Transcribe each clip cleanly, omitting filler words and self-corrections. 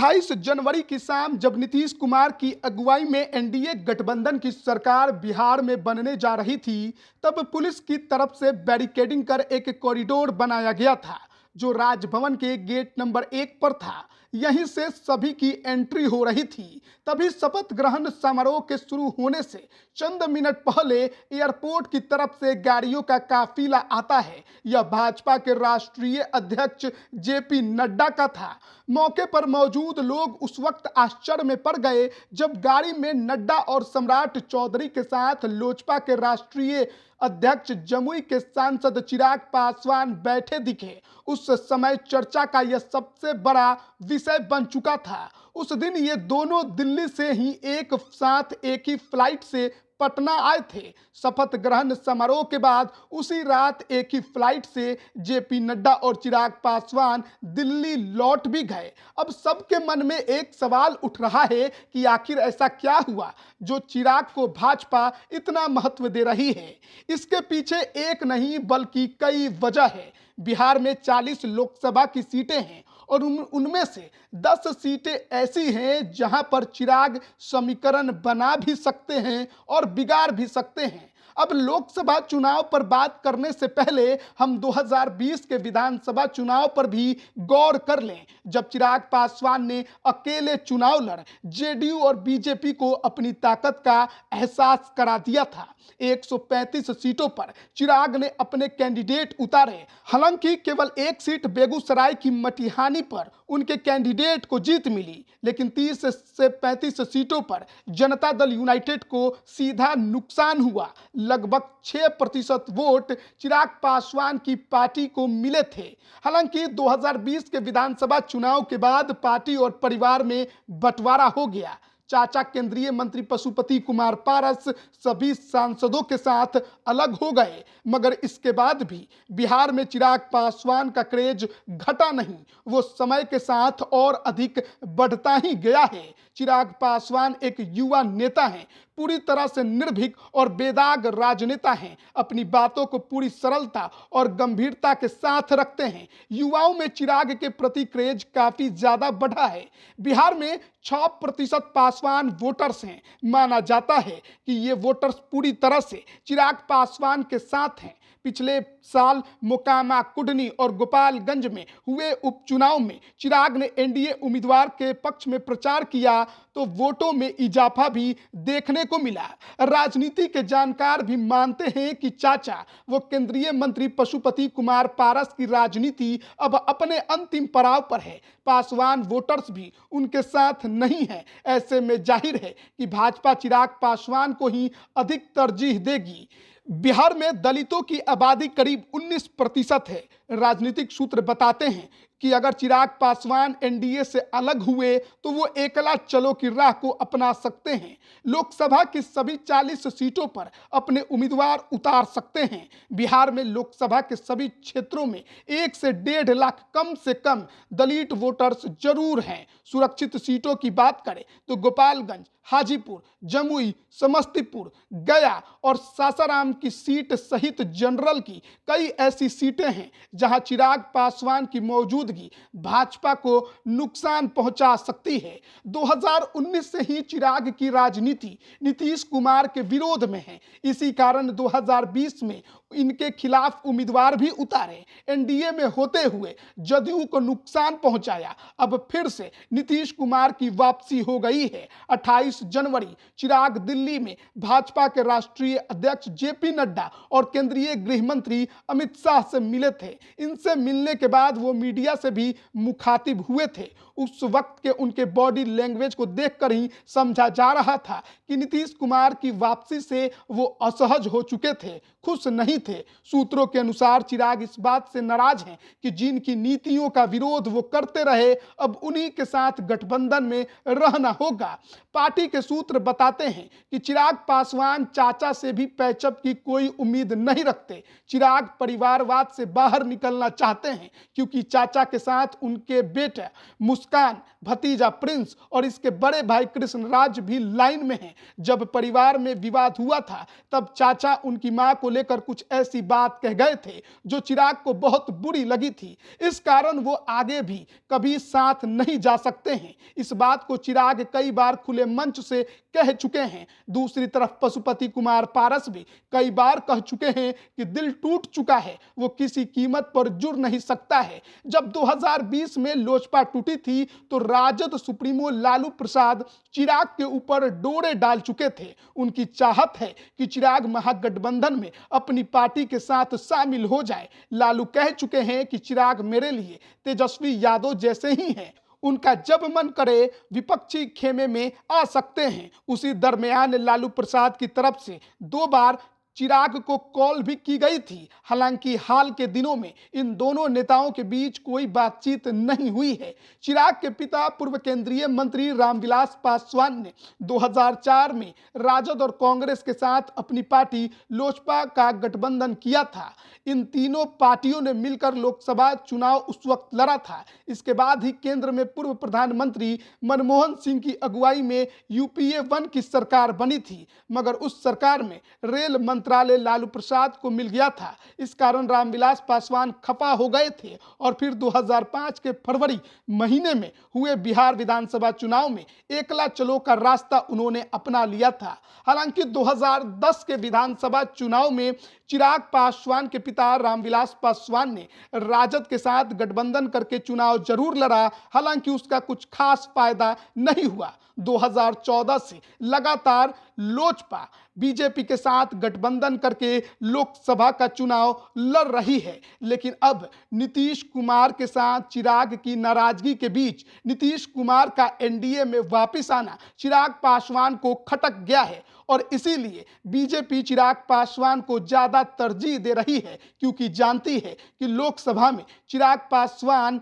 28 जनवरी की शाम जब नीतीश कुमार की अगुवाई में एनडीए गठबंधन की सरकार बिहार में बनने जा रही थी, तब पुलिस की तरफ से बैरिकेडिंग कर एक कॉरिडोर बनाया गया था जो राजभवन के गेट नंबर 1 पर था। यहीं से सभी की एंट्री हो रही थी। तभी शपथ ग्रहण समारोह के शुरू होने से चंद मिनट पहले एयरपोर्ट की तरफ से गाड़ियों का काफिला आता है। यह भाजपा के राष्ट्रीय अध्यक्ष जेपी नड्डा का था। मौके पर मौजूद लोग उस वक्त आश्चर्य में पड़ गए जब गाड़ी में नड्डा और सम्राट चौधरी के साथ लोजपा के राष्ट्रीय अध्यक्ष जमुई के सांसद चिराग पासवान बैठे दिखे। उस समय चर्चा का यह सबसे बड़ा विषय बन चुका था। उस दिन ये दोनों दिल्ली से ही एक साथ एक ही फ्लाइट से पटना आए थे। शपथ ग्रहण समारोह के बाद उसी रात एक ही फ्लाइट से जेपी नड्डा और चिराग पासवान दिल्ली लौट भी गए। अब सबके मन में एक सवाल उठ रहा है कि आखिर ऐसा क्या हुआ जो चिराग को भाजपा इतना महत्व दे रही है। इसके पीछे एक नहीं बल्कि कई वजह है। बिहार में 40 लोकसभा की सीटें हैं और उनमें से 10 सीटें ऐसी हैं जहां पर चिराग समीकरण बना भी सकते हैं और बिगाड़ भी सकते हैं। अब लोकसभा चुनाव पर बात करने से पहले हम 2020 के विधानसभा चुनाव पर भी गौर कर लें, जब चिराग पासवान ने अकेले चुनाव लड़ जेडीयू और बीजेपी को अपनी ताकत का एहसास करा दिया था। 135 सीटों पर चिराग ने अपने कैंडिडेट उतारे। हालांकि केवल एक सीट बेगूसराय की मटिहानी पर उनके कैंडिडेट को जीत मिली, लेकिन 30 से 35 सीटों पर जनता दल यूनाइटेड को सीधा नुकसान हुआ। लगभग 6% वोट चिराग पासवान की पार्टी को मिले थे। हालांकि 2020 के विधानसभा चुनाव के बाद पार्टी और परिवार में बंटवारा हो गया। चाचा केंद्रीय मंत्री पशुपति कुमार पारस सभी सांसदों के साथ अलग हो गए, मगर इसके बाद भी बिहार में चिराग पासवान का क्रेज घटा नहीं, वो समय के साथ और अधिक बढ़ता ही गया है। चिराग पासवान एक युवा नेता हैं, पूरी तरह से निर्भीक और बेदाग राजनेता हैं। अपनी बातों को पूरी सरलता और गंभीरता के साथ रखते हैं। युवाओं में चिराग के प्रति क्रेज काफी ज्यादा बढ़ा है। बिहार में 6% पासवान वोटर्स हैं। माना जाता है कि ये वोटर्स पूरी तरह से चिराग पासवान के साथ हैं। पिछले साल मोकामा, कुडनी और गोपालगंज में हुए उपचुनाव में चिराग ने एनडीए उम्मीदवार के पक्ष में प्रचार किया तो वोटों में इजाफा भी देखने को मिला। राजनीति के जानकार भी मानते हैं कि चाचा वो केंद्रीय मंत्री पशुपति कुमार पारस की राजनीति अब अपने अंतिम पड़ाव पर है। पासवान वोटर्स भी उनके साथ नहीं है। ऐसे में जाहिर है कि भाजपा चिराग पासवान को ही अधिक तरजीह देगी। बिहार में दलितों की आबादी करीब 19% है। राजनीतिक सूत्र बताते हैं कि अगर चिराग पासवान एनडीए से अलग हुए तो वो एकला चलो की राह को अपना सकते हैं। लोकसभा की सभी 40 सीटों पर अपने उम्मीदवार उतार सकते हैं। बिहार में लोकसभा के सभी क्षेत्रों में 1 से 1.5 लाख कम से कम दलित वोटर्स जरूर हैं। सुरक्षित सीटों की बात करें तो गोपालगंज, हाजीपुर, जमुई, समस्तीपुर, गया और सासाराम की सीट सहित जनरल की कई ऐसी सीटें हैं जहां चिराग पासवान की मौजूदगी भाजपा को नुकसान पहुंचा सकती है। 2019 से ही चिराग की राजनीति नीतीश कुमार के विरोध में है। इसी कारण 2020 में इनके खिलाफ उम्मीदवार भी उतारे। एनडीए में होते हुए जदयू को नुकसान पहुंचाया। अब फिर से नीतीश कुमार की वापसी हो गई है। 28 जनवरी चिराग दिल्ली में भाजपा के राष्ट्रीय अध्यक्ष जेपी नड्डा और केंद्रीय गृह मंत्री अमित शाह से मिले थे। इनसे मिलने के बाद वो मीडिया से भी मुखातिब हुए थे। उस वक्त के उनके बॉडी लैंग्वेज को देखकर ही समझा जा रहा था कि नीतीश कुमार की वापसी से वो असहज हो चुके थे, खुश नहीं थे। सूत्रों के अनुसार चिराग इस बात से नाराज हैं कि जिनकी नीतियों का विरोध वो करते रहे, अब उन्हीं के साथ गठबंधन में रहना होगा। पार्टी के सूत्र बताते हैं कि चिराग पासवान चाचा से भी पैचअप की कोई उम्मीद नहीं रखते। चिराग परिवारवाद से बाहर निकलना चाहते हैं क्योंकि चाचा के साथ उनके बेटे मुस्कान, भतीजा प्रिंस और इसके बड़े भाई कृष्णराज भी लाइन में हैं। जब परिवार में विवाद हुआ था तब चाचा उनकी मां को लेकर कुछ ऐसी बात कह गए थे जो चिराग को बहुत बुरी लगी थी। इस कारण वो आगे भी कभी साथ नहीं जा सकते हैं। इस बात को चिराग कई बार खुले मंच से कह चुके हैं। दूसरी तरफ पशुपति कुमार पारस भी कई बार कह चुके हैं कि दिल टूट चुका है, वो किसी कीमत पर जुड़ नहीं सकता है। जब 2020 में लोजपा टूटी थी तो राजद सुप्रीमो लालू प्रसाद चिराग के ऊपर डोरे डाल चुके थे। उनकी चाहत है कि चिराग महागठबंधन में अपनी पार्टी के साथ शामिल हो जाए। लालू कह चुके हैं कि चिराग मेरे लिए तेजस्वी यादव जैसे ही हैं, उनका जब मन करे विपक्षी खेमे में आ सकते हैं। उसी दरमियान लालू प्रसाद की तरफ से 2 बार चिराग को कॉल भी की गई थी। हालांकि हाल के दिनों में इन दोनों नेताओं के बीच कोई बातचीत नहीं हुई है। चिराग के पिता पूर्व केंद्रीय मंत्री रामविलास पासवान ने 2004 में राजद और कांग्रेस के साथ अपनी पार्टी लोजपा का गठबंधन किया था। इन तीनों पार्टियों ने मिलकर लोकसभा चुनाव उस वक्त लड़ा था। इसके बाद ही केंद्र में पूर्व प्रधानमंत्री मनमोहन सिंह की अगुवाई में यूपीए 1 की सरकार बनी थी, मगर उस सरकार में रेल मंत्रालय लालू प्रसाद को मिल गया था। इस कारण रामविलास पासवान खफा हो गए थे और फिर 2005 के फरवरी महीने में हुए बिहार विधानसभा चुनाव में एकला चलो का रास्ता उन्होंने अपना लिया था। हालांकि 2010 के विधानसभा चुनाव में चिराग पासवान के पिता रामविलास पासवान ने राजद के साथ गठबंधन करके चुनाव जरूर लड़ा, हालांकि उसका कुछ खास फायदा नहीं हुआ। 2014 से लगातार लोजपा बीजेपी के साथ गठबंधन करके लोकसभा का चुनाव लड़ रही है, लेकिन अब नीतीश कुमार के साथ चिराग की नाराजगी के बीच नीतीश कुमार का एनडीए में वापस आना चिराग पासवान को खटक गया है और इसीलिए बीजेपी चिराग पासवान को ज्यादा तरजीह दे रही है, क्योंकि जानती है कि लोकसभा में चिराग पासवान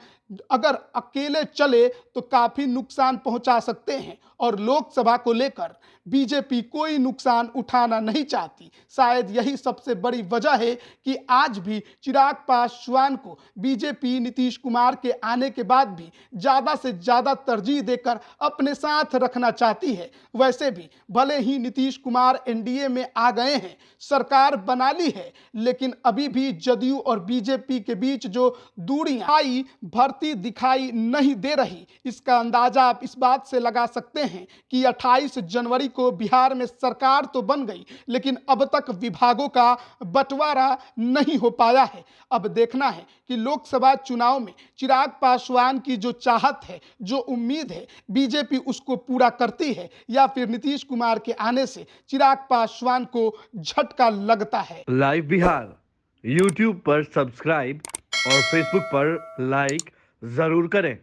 अगर अकेले चले तो काफी नुकसान पहुंचा सकते हैं और लोकसभा को लेकर बीजेपी कोई नुकसान उठाना नहीं चाहती। शायद यही सबसे बड़ी वजह है कि आज भी चिराग पासवान को बीजेपी नीतीश कुमार के आने के बाद भी ज़्यादा से ज़्यादा तरजीह देकर अपने साथ रखना चाहती है। वैसे भी भले ही नीतीश कुमार एनडीए में आ गए हैं, सरकार बना ली है, लेकिन अभी भी जदयू और बीजेपी के बीच जो दूरियां आई भरती दिखाई नहीं दे रही। इसका अंदाजा आप इस बात से लगा सकते हैं कि 28 जनवरी को बिहार में सरकार तो बन गई, लेकिन अब तक विभागों का बंटवारा नहीं हो पाया है। अब देखना है कि लोकसभा चुनाव में चिराग पासवान की जो चाहत है, जो उम्मीद है, बीजेपी उसको पूरा करती है या फिर नीतीश कुमार के आने से चिराग पासवान को झटका लगता है। लाइव बिहार यूट्यूब पर सब्सक्राइब और फेसबुक पर लाइक जरूर करें।